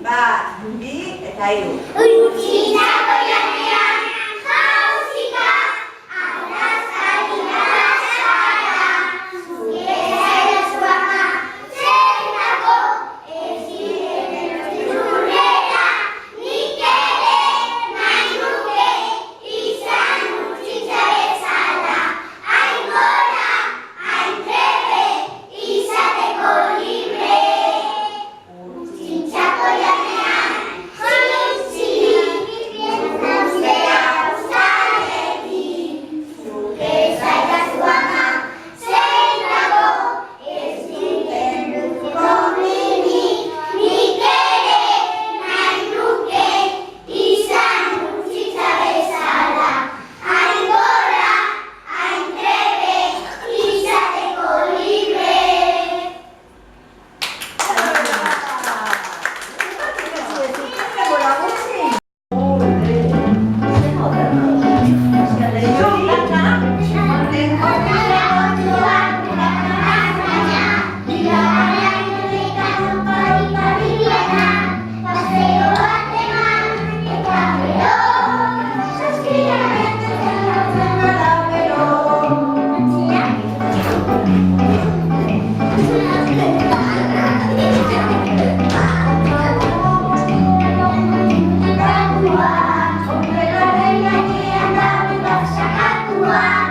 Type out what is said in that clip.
자, 준비, 자유. 은지나 고양이야 하우시가 아라사리나 사라 수계사야 수아마 세나고 에시에는 두레라 니케레 나이무게 이산 우치자에 살아 아이고라 아이테레 이사데 고리레 진짜 고양이야 Tua